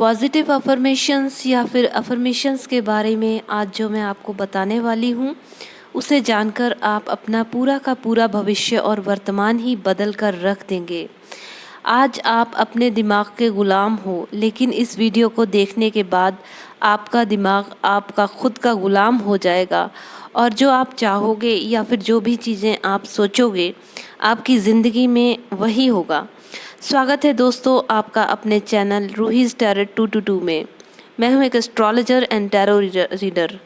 Positive affirmations या फिर affirmations के बारे में आज जो मैं आपको बताने वाली हूँ, उसे जानकर आप अपना पूरा का पूरा भविष्य और वर्तमान ही बदल कर रख देंगे। आज आप अपने दिमाग के ग़ुलाम हो, लेकिन इस वीडियो को देखने के बाद आपका दिमाग आपका खुद का ग़ुलाम हो जाएगा और जो आप चाहोगे या फिर जो भी चीज़ें आप सोचोगे आपकी ज़िंदगी में वही होगा। स्वागत है दोस्तों आपका अपने चैनल रूहीज़ टैरो 222 में। मैं हूं एक एस्ट्रोलॉजर एंड टैरो रीडर।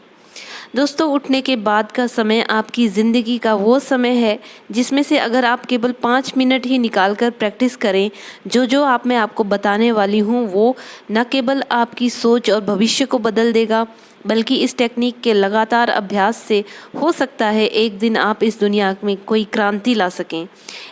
दोस्तों, उठने के बाद का समय आपकी ज़िंदगी का वो समय है जिसमें से अगर आप केवल 5 मिनट ही निकाल कर प्रैक्टिस करें, जो आप मैं आपको बताने वाली हूँ वो न केवल आपकी सोच और भविष्य को बदल देगा, बल्कि इस टेक्निक के लगातार अभ्यास से हो सकता है एक दिन आप इस दुनिया में कोई क्रांति ला सकें।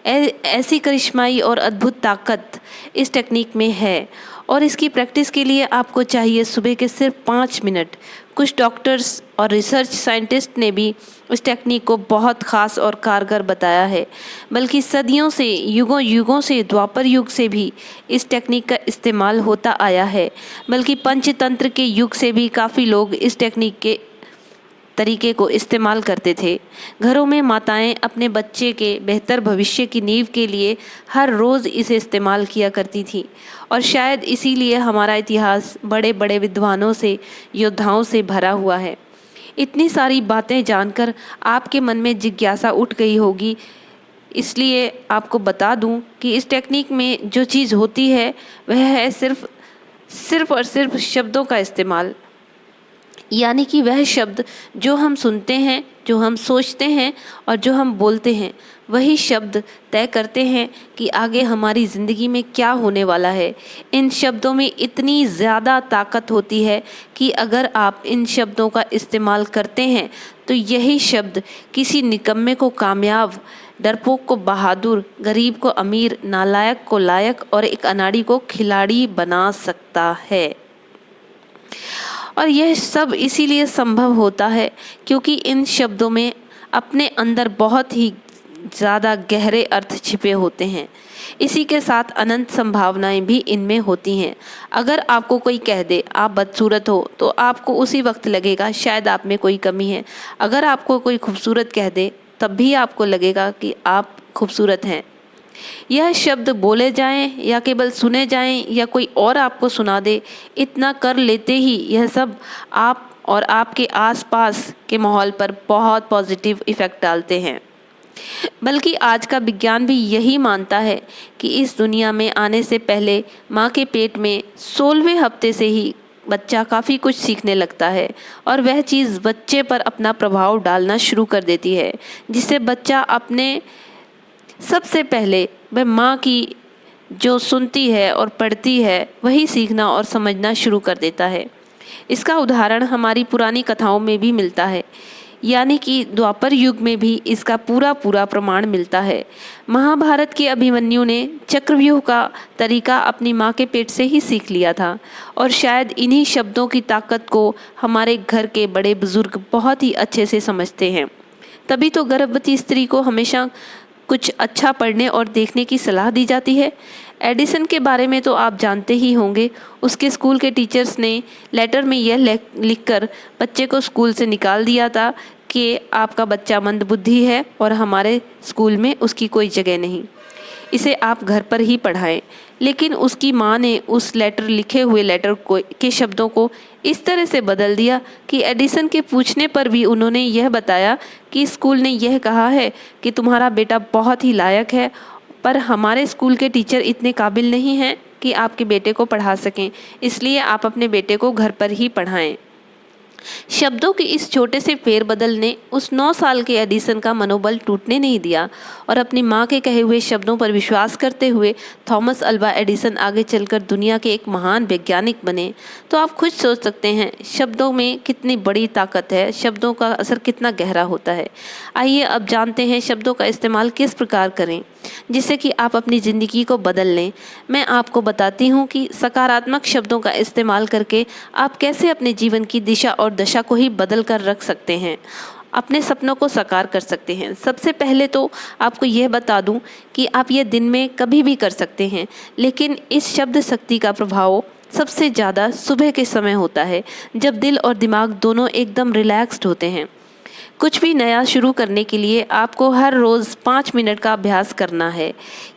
ऐसी करिश्माई और अद्भुत ताकत इस टेक्निक में है और इसकी प्रैक्टिस के लिए आपको चाहिए सुबह के सिर्फ 5 मिनट। कुछ डॉक्टर्स और रिसर्च साइंटिस्ट ने भी इस टेक्निक को बहुत ख़ास और कारगर बताया है, बल्कि सदियों से, युगों युगों से, द्वापर युग से भी इस टेक्निक का इस्तेमाल होता आया है। बल्कि पंचतंत्र के युग से भी काफ़ी लोग इस टेक्निक के तरीके को इस्तेमाल करते थे। घरों में माताएं अपने बच्चे के बेहतर भविष्य की नींव के लिए हर रोज़ इसे इस्तेमाल किया करती थी और शायद इसीलिए हमारा इतिहास बड़े बड़े विद्वानों से, योद्धाओं से भरा हुआ है। इतनी सारी बातें जानकर आपके मन में जिज्ञासा उठ गई होगी, इसलिए आपको बता दूं कि इस टेक्निक में जो चीज़ होती है वह है सिर्फ और सिर्फ शब्दों का इस्तेमाल। यानी कि वह शब्द जो हम सुनते हैं, जो हम सोचते हैं और जो हम बोलते हैं, वही शब्द तय करते हैं कि आगे हमारी ज़िंदगी में क्या होने वाला है। इन शब्दों में इतनी ज़्यादा ताकत होती है कि अगर आप इन शब्दों का इस्तेमाल करते हैं तो यही शब्द किसी निकम्मे को कामयाब, डरपोक को बहादुर, गरीब को अमीर, नालायक को लायक और एक अनाड़ी को खिलाड़ी बना सकता है। और यह सब इसीलिए संभव होता है क्योंकि इन शब्दों में अपने अंदर बहुत ही ज़्यादा गहरे अर्थ छिपे होते हैं। इसी के साथ अनंत संभावनाएं भी इनमें होती हैं। अगर आपको कोई कह दे आप बदसूरत हो, तो आपको उसी वक्त लगेगा शायद आप में कोई कमी है। अगर आपको कोई खूबसूरत कह दे, तब भी आपको लगेगा कि आप खूबसूरत हैं। यह शब्द बोले जाएं या केवल सुने जाएं या कोई और आपको सुना दे, इतना कर लेते ही यह सब आप और आपके आसपास के माहौल पर बहुत पॉजिटिव इफ़ेक्ट डालते हैं। बल्कि आज का विज्ञान भी यही मानता है कि इस दुनिया में आने से पहले माँ के पेट में 16वें हफ्ते से ही बच्चा काफ़ी कुछ सीखने लगता है और वह चीज़ बच्चे पर अपना प्रभाव डालना शुरू कर देती है, जिससे बच्चा अपने सबसे पहले वह माँ की जो सुनती है और पढ़ती है वही सीखना और समझना शुरू कर देता है। इसका उदाहरण हमारी पुरानी कथाओं में भी मिलता है, यानी कि द्वापर युग में भी इसका पूरा प्रमाण मिलता है। महाभारत के अभिमन्यु ने चक्रव्यूह का तरीका अपनी माँ के पेट से ही सीख लिया था और शायद इन्हीं शब्दों की ताकत को हमारे घर के बड़े बुजुर्ग बहुत ही अच्छे से समझते हैं। तभी तो गर्भवती स्त्री को हमेशा कुछ अच्छा पढ़ने और देखने की सलाह दी जाती है। एडिसन के बारे में तो आप जानते ही होंगे। उसके स्कूल के टीचर्स ने लेटर में यह लिखकर बच्चे को स्कूल से निकाल दिया था कि आपका बच्चा मंदबुद्धि है और हमारे स्कूल में उसकी कोई जगह नहीं, इसे आप घर पर ही पढ़ाएं। लेकिन उसकी माँ ने उस लिखे हुए लेटर के शब्दों को इस तरह से बदल दिया कि एडिसन के पूछने पर भी उन्होंने यह बताया कि स्कूल ने यह कहा है कि तुम्हारा बेटा बहुत ही लायक है, पर हमारे स्कूल के टीचर इतने काबिल नहीं हैं कि आपके बेटे को पढ़ा सकें, इसलिए आप अपने बेटे को घर पर ही पढ़ाएं। शब्दों के इस छोटे से फेरबदल ने उस 9 साल के एडिसन का मनोबल टूटने नहीं दिया और अपनी माँ के कहे हुए शब्दों पर विश्वास करते हुए थॉमस अल्वा एडिसन आगे चलकर दुनिया के एक महान वैज्ञानिक बने। तो आप खुद सोच सकते हैं शब्दों में कितनी बड़ी ताकत है, शब्दों का असर कितना गहरा होता है। आइए अब जानते हैं शब्दों का इस्तेमाल किस प्रकार करें जिससे कि आप अपनी ज़िंदगी को बदल लें। मैं आपको बताती हूँ कि सकारात्मक शब्दों का इस्तेमाल करके आप कैसे अपने जीवन की दिशा और दशा को ही बदल कर रख सकते हैं, अपने सपनों को साकार कर सकते हैं। सबसे पहले तो आपको यह बता दूं कि आप ये दिन में कभी भी कर सकते हैं, लेकिन इस शब्द शक्ति का प्रभाव सबसे ज़्यादा सुबह के समय होता है, जब दिल और दिमाग दोनों एकदम रिलैक्स्ड होते हैं। कुछ भी नया शुरू करने के लिए आपको हर रोज़ 5 मिनट का अभ्यास करना है।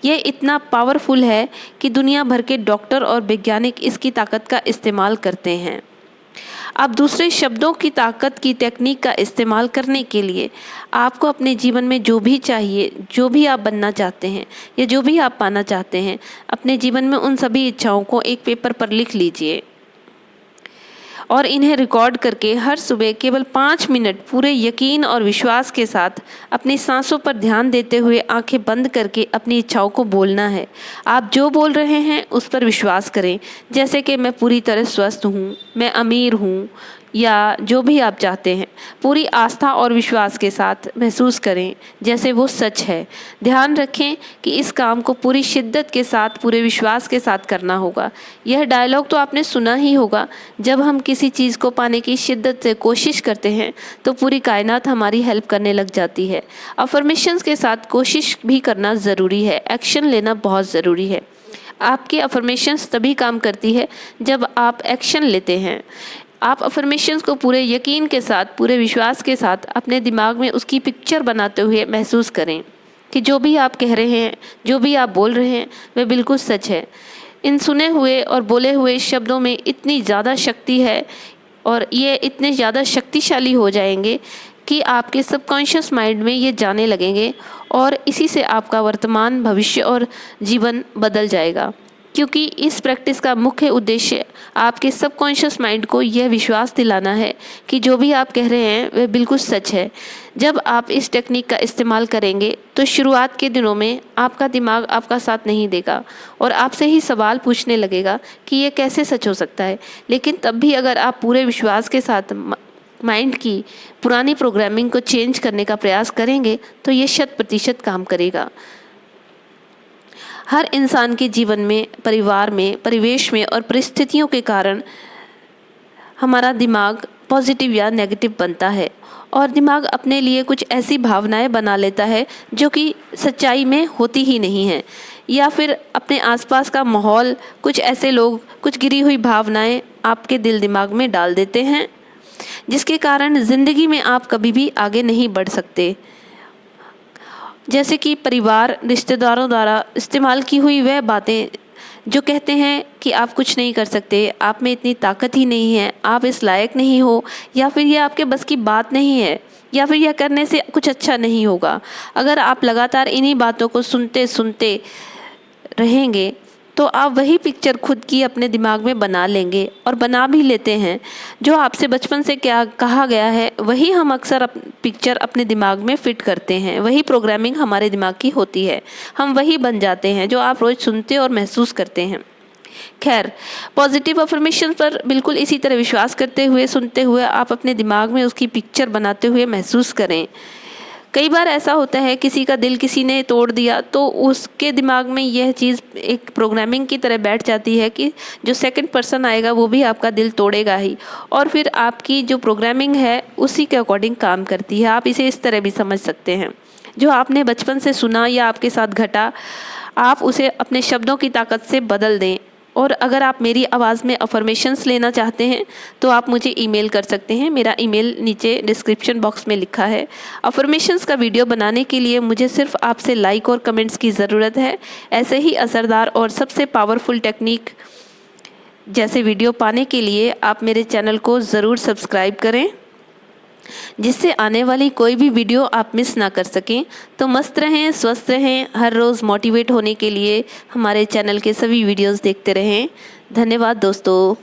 ये इतना पावरफुल है कि दुनिया भर के डॉक्टर और वैज्ञानिक इसकी ताकत का इस्तेमाल करते हैं। अब दूसरे शब्दों की ताकत की टेक्निक का इस्तेमाल करने के लिए आपको अपने जीवन में जो भी चाहिए, जो भी आप बनना चाहते हैं या जो भी आप पाना चाहते हैं, अपने जीवन में उन सभी इच्छाओं को एक पेपर पर लिख लीजिए और इन्हें रिकॉर्ड करके हर सुबह केवल 5 मिनट पूरे यकीन और विश्वास के साथ अपनी सांसों पर ध्यान देते हुए आंखें बंद करके अपनी इच्छाओं को बोलना है। आप जो बोल रहे हैं उस पर विश्वास करें, जैसे कि मैं पूरी तरह स्वस्थ हूँ, मैं अमीर हूँ, या जो भी आप चाहते हैं। पूरी आस्था और विश्वास के साथ महसूस करें जैसे वो सच है। ध्यान रखें कि इस काम को पूरी शिद्दत के साथ, पूरे विश्वास के साथ करना होगा। यह डायलॉग तो आपने सुना ही होगा, जब हम किसी चीज़ को पाने की शिद्दत से कोशिश करते हैं तो पूरी कायनात हमारी हेल्प करने लग जाती है। अफर्मेशंस के साथ कोशिश भी करना ज़रूरी है, एक्शन लेना बहुत ज़रूरी है। आपकी अफर्मेशंस तभी काम करती है जब आप एक्शन लेते हैं। आप अफर्मेशंस को पूरे यकीन के साथ, पूरे विश्वास के साथ अपने दिमाग में उसकी पिक्चर बनाते हुए महसूस करें कि जो भी आप कह रहे हैं, जो भी आप बोल रहे हैं, वह बिल्कुल सच है। इन सुने हुए और बोले हुए शब्दों में इतनी ज़्यादा शक्ति है और ये इतने ज़्यादा शक्तिशाली हो जाएंगे कि आपके सबकॉन्शियस माइंड में ये जाने लगेंगे और इसी से आपका वर्तमान, भविष्य और जीवन बदल जाएगा। क्योंकि इस प्रैक्टिस का मुख्य उद्देश्य आपके सबकॉन्शियस माइंड को यह विश्वास दिलाना है कि जो भी आप कह रहे हैं वह बिल्कुल सच है। जब आप इस टेक्निक का इस्तेमाल करेंगे तो शुरुआत के दिनों में आपका दिमाग आपका साथ नहीं देगा और आपसे ही सवाल पूछने लगेगा कि ये कैसे सच हो सकता है। लेकिन तब भी अगर आप पूरे विश्वास के साथ माइंड की पुरानी प्रोग्रामिंग को चेंज करने का प्रयास करेंगे तो ये 100% काम करेगा। हर इंसान के जीवन में, परिवार में, परिवेश में और परिस्थितियों के कारण हमारा दिमाग पॉजिटिव या नेगेटिव बनता है और दिमाग अपने लिए कुछ ऐसी भावनाएं बना लेता है जो कि सच्चाई में होती ही नहीं है, या फिर अपने आसपास का माहौल, कुछ ऐसे लोग, कुछ गिरी हुई भावनाएं आपके दिल दिमाग में डाल देते हैं, जिसके कारण ज़िंदगी में आप कभी भी आगे नहीं बढ़ सकते। जैसे कि परिवार, रिश्तेदारों द्वारा इस्तेमाल की हुई वह बातें जो कहते हैं कि आप कुछ नहीं कर सकते, आप में इतनी ताकत ही नहीं है, आप इस लायक नहीं हो, या फिर यह आपके बस की बात नहीं है, या फिर यह करने से कुछ अच्छा नहीं होगा। अगर आप लगातार इन्हीं बातों को सुनते सुनते रहेंगे तो आप वही पिक्चर खुद की अपने दिमाग में बना लेंगे और बना भी लेते हैं। जो आपसे बचपन से क्या कहा गया है वही हम अक्सर पिक्चर अपने दिमाग में फिट करते हैं, वही प्रोग्रामिंग हमारे दिमाग की होती है, हम वही बन जाते हैं जो आप रोज़ सुनते और महसूस करते हैं। खैर, पॉजिटिव अफर्मेशन पर बिल्कुल इसी तरह विश्वास करते हुए, सुनते हुए आप अपने दिमाग में उसकी पिक्चर बनाते हुए महसूस करें। कई बार ऐसा होता है किसी का दिल किसी ने तोड़ दिया तो उसके दिमाग में यह चीज़ एक प्रोग्रामिंग की तरह बैठ जाती है कि जो सेकंड पर्सन आएगा वो भी आपका दिल तोड़ेगा ही, और फिर आपकी जो प्रोग्रामिंग है उसी के अकॉर्डिंग काम करती है। आप इसे इस तरह भी समझ सकते हैं, जो आपने बचपन से सुना या आपके साथ घटा, आप उसे अपने शब्दों की ताकत से बदल दें। और अगर आप मेरी आवाज़ में अफर्मेशंस लेना चाहते हैं तो आप मुझे ईमेल कर सकते हैं। मेरा ईमेल नीचे डिस्क्रिप्शन बॉक्स में लिखा है। अफर्मेशंस का वीडियो बनाने के लिए मुझे सिर्फ आपसे लाइक और कमेंट्स की ज़रूरत है। ऐसे ही असरदार और सबसे पावरफुल टेक्निक जैसे वीडियो पाने के लिए आप मेरे चैनल को ज़रूर सब्सक्राइब करें, जिससे आने वाली कोई भी वीडियो आप मिस ना कर सकें। तो मस्त रहें, स्वस्थ रहें। हर रोज़ मोटिवेट होने के लिए हमारे चैनल के सभी वीडियोस देखते रहें। धन्यवाद दोस्तों।